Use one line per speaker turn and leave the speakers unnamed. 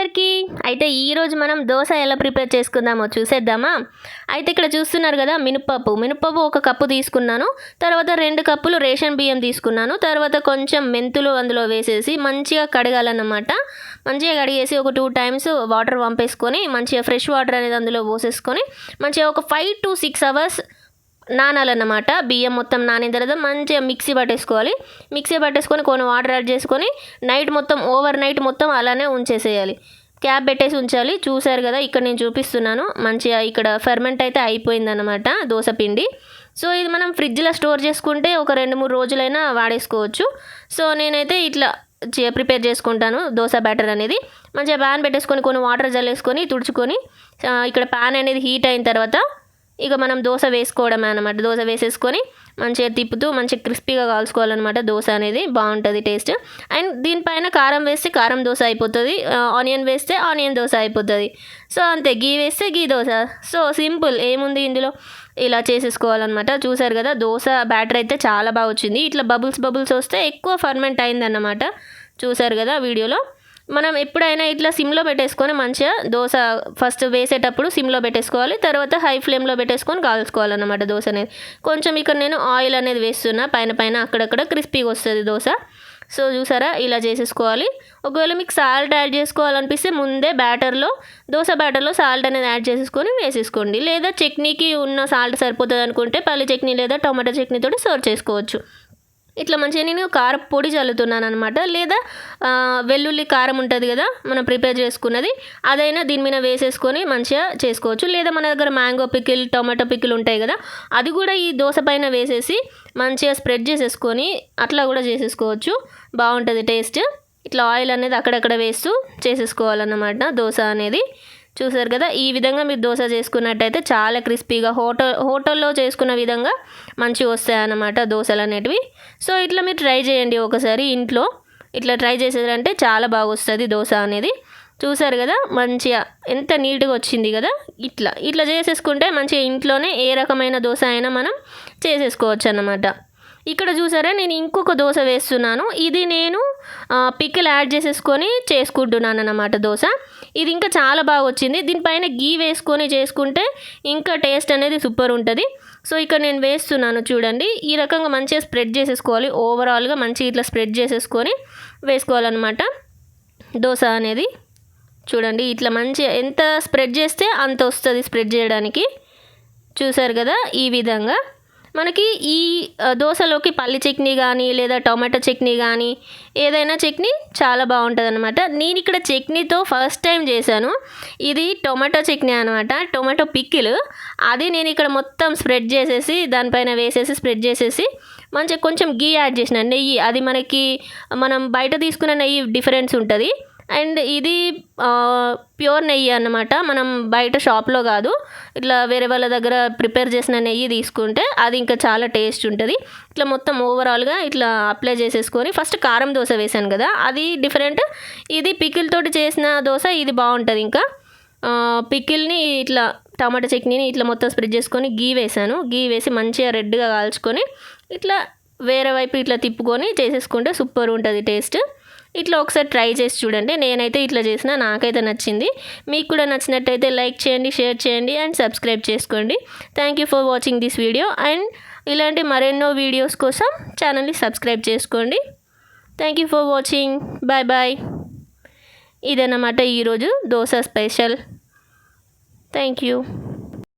అందరికీ. అయితే ఈరోజు మనం దోస ఎలా ప్రిపేర్ చేసుకుందామో చూసేద్దామా? అయితే ఇక్కడ చూస్తున్నారు కదా మినపప్పు ఒక కప్పు తీసుకున్నాను. తర్వాత 2 కప్పులు రేషన్ బియ్యం తీసుకున్నాను. తర్వాత కొంచెం మెంతులు అందులో వేసేసి మంచిగా కడగాలన్నమాట. మంచిగా కడిగేసి ఒక 2 టైమ్స్ వాటర్ పంపేసుకొని మంచిగా ఫ్రెష్ వాటర్ అనేది అందులో పోసేసుకొని మంచిగా ఒక 5 to 6 అవర్స్ నానాలన్నమాట. బియ్యం మొత్తం నానిన తర్వాత మంచిగా మిక్సీ పట్టేసుకొని కొన్ని వాటర్ యాడ్ చేసుకొని ఓవర్ నైట్ మొత్తం అలానే ఉంచేసేయాలి. క్యాప్ పెట్టేసి ఉంచాలి. చూసారు కదా, ఇక్కడ నేను చూపిస్తున్నాను. మంచిగా ఇక్కడ ఫెర్మెంట్ అయితే అయిపోయిందన్నమాట దోశ పిండి. సో ఇది మనం ఫ్రిడ్జ్లో స్టోర్ చేసుకుంటే ఒక 2-3 రోజులైనా వాడేసుకోవచ్చు. సో నేనైతే ఇట్లా ప్రిపేర్ చేసుకుంటాను దోశ బ్యాటర్ అనేది. మంచిగా ప్యాన్ పెట్టేసుకొని కొన్ని వాటర్ జల్లేసుకొని తుడుచుకొని ఇక్కడ ప్యాన్ అనేది హీట్ అయిన తర్వాత ఇక మనం దోశ వేసుకోవడమే అనమాట. దోశ వేసేసుకొని మంచిగా తిప్పుతూ మంచిగా క్రిస్పీగా కాల్చుకోవాలన్నమాట. దోశ అనేది బాగుంటుంది టేస్ట్. అండ్ దీనిపైన కారం వేస్తే కారం దోశ అయిపోతుంది, ఆనియన్ వేస్తే ఆనియన్ దోశ అయిపోతుంది. సో అంతే, గీ వేస్తే గీ దోశ. సో సింపుల్, ఏముంది ఇందులో, ఇలా చేసేసుకోవాలన్నమాట. చూసారు కదా, దోశ బ్యాటర్ అయితే చాలా బాగా వచ్చింది. ఇట్లా బబుల్స్ వస్తే ఎక్కువ ఫర్మెంట్ అయిందన్నమాట. చూసారు కదా వీడియోలో. మనం ఎప్పుడైనా ఇట్లా సిమ్లో పెట్టేసుకొని మంచిగా దోశ ఫస్ట్ వేసేటప్పుడు సిమ్లో పెట్టేసుకోవాలి. తర్వాత హై ఫ్లేమ్లో పెట్టేసుకొని కాల్చుకోవాలన్నమాట దోశ అనేది. కొంచెం ఇక్కడ నేను ఆయిల్ అనేది వేస్తున్నా పైన అక్కడక్కడ క్రిస్పీగా వస్తుంది దోశ. సో చూసారా, ఇలా చేసేసుకోవాలి. ఒకవేళ మీకు సాల్ట్ యాడ్ చేసుకోవాలనిపిస్తే ముందే దోశ బ్యాటర్లో సాల్ట్ అనేది యాడ్ చేసేసుకొని వేసేసుకోండి. లేదా చట్నీకి ఉన్న సాల్ట్ సరిపోతుంది అనుకుంటే పల్లి చట్నీ లేదా టొమాటో చట్నీతో సర్వ్ చేసుకోవచ్చు. ఇట్లా మంచిగా నేను కారం పొడి చల్లుతున్నాను అనమాట. లేదా వెల్లుల్లి కారం ఉంటుంది కదా మనం ప్రిపేర్ చేసుకున్నది, అదైనా దీని మీద వేసేసుకొని మంచిగా చేసుకోవచ్చు. లేదా మన దగ్గర మ్యాంగో పికిల్, టొమాటో పికిల్ ఉంటాయి కదా, అది కూడా ఈ దోశ పైన వేసేసి మంచిగా స్ప్రెడ్ చేసేసుకొని అట్లా కూడా చేసేసుకోవచ్చు. బాగుంటుంది టేస్ట్. ఇట్లా ఆయిల్ అనేది అక్కడక్కడ వేస్తూ చేసేసుకోవాలన్నమాట దోశ అనేది. చూసారు కదా, ఈ విధంగా మీరు దోశ చేసుకున్నట్టయితే చాలా క్రిస్పీగా హోటల్లో చేసుకున్న విధంగా మంచిగా వస్తాయన్నమాట దోశలు అనేటివి. సో ఇట్లా మీరు ట్రై చేయండి ఒకసారి ఇంట్లో. ఇట్లా ట్రై చేసేదంటే చాలా బాగా వస్తుంది దోశ అనేది. చూసారు కదా, మంచిగా ఎంత నీట్గా వచ్చింది కదా. ఇట్లా చేసేసుకుంటే మంచిగా ఇంట్లోనే ఏ రకమైన దోశ అయినా మనం చేసేసుకోవచ్చు అన్నమాట. ఇక్కడ చూసారా, నేను ఇంకొక దోశ వేస్తున్నాను. ఇది నేను పికిల్ యాడ్ చేసేసుకొని చేసుకుంటున్నాను అన్నమాట దోశ. ఇది ఇంకా చాలా బాగా వచ్చింది. దీనిపైన గీ వేసుకొని చేసుకుంటే ఇంకా టేస్ట్ అనేది సూపర్ ఉంటుంది. సో ఇక్కడ నేను వేస్తున్నాను చూడండి. ఈ రకంగా మంచిగా స్ప్రెడ్ చేసేసుకోవాలి. ఓవరాల్గా మంచిగా ఇట్లా స్ప్రెడ్ చేసేసుకొని వేసుకోవాలన్నమాట దోశ అనేది. చూడండి, ఇట్లా మంచిగా ఎంత స్ప్రెడ్ చేస్తే అంత వస్తుంది స్ప్రెడ్ చేయడానికి. చూసారు కదా, ఈ విధంగా మనకి ఈ దోశలోకి పల్లి చట్నీ కానీ లేదా టొమాటో చట్నీ కానీ ఏదైనా చట్నీ చాలా బాగుంటుంది అనమాట. నేను ఇక్కడ చట్నీతో ఫస్ట్ టైం చేశాను. ఇది టొమాటో చట్నీ అనమాట, టొమాటో పికిల్. అది నేను ఇక్కడ మొత్తం స్ప్రెడ్ చేసేసి దానిపైన వేసేసి స్ప్రెడ్ చేసేసి మంచిగా కొంచెం గీ యాడ్ చేసిన నెయ్యి. అది మనం బయట తీసుకున్న నెయ్యి డిఫరెన్స్ ఉంటుంది. అండ్ ఇది ప్యూర్ నెయ్యి అన్నమాట. మనం బయట షాప్లో కాదు, ఇట్లా వేరే వాళ్ళ దగ్గర ప్రిపేర్ చేసిన నెయ్యి తీసుకుంటే అది ఇంకా చాలా టేస్ట్ ఉంటుంది. ఇట్లా మొత్తం ఓవరాల్గా ఇట్లా అప్లై చేసేసుకొని ఫస్ట్ కారం దోశ వేసాను కదా, అది డిఫరెంట్. ఇది పికిల్ తోటి చేసిన దోశ, ఇది బాగుంటుంది. ఇంకా పికిల్ని ఇట్లా టమాటా చట్నీని ఇట్లా మొత్తం స్ప్రెడ్ చేసుకొని గీ వేసాను. గీ వేసి మంచిగా రెడ్గా కాల్చుకొని ఇట్లా వేరే వైపు ఇట్లా తిప్పుకొని చేసేసుకుంటే సూపర్ ఉంటుంది టేస్ట్. ఇట్లా ఒకసారి ట్రై చేసి చూడండి. నేనైతే ఇట్లా చేసిన, నాకైతే నచ్చింది. మీకు కూడా నచ్చినట్టయితే లైక్ చేయండి, షేర్ చేయండి అండ్ సబ్స్క్రైబ్ చేసుకోండి. Thank you for watching this video. And ఇలాంటి మరెన్నో వీడియోస్ కోసం ఛానల్ని సబ్స్క్రైబ్ చేసుకోండి. Thank you for watching. Bye bye. ఇదన్నమాట ఈరోజు దోశ స్పెషల్. Thank you.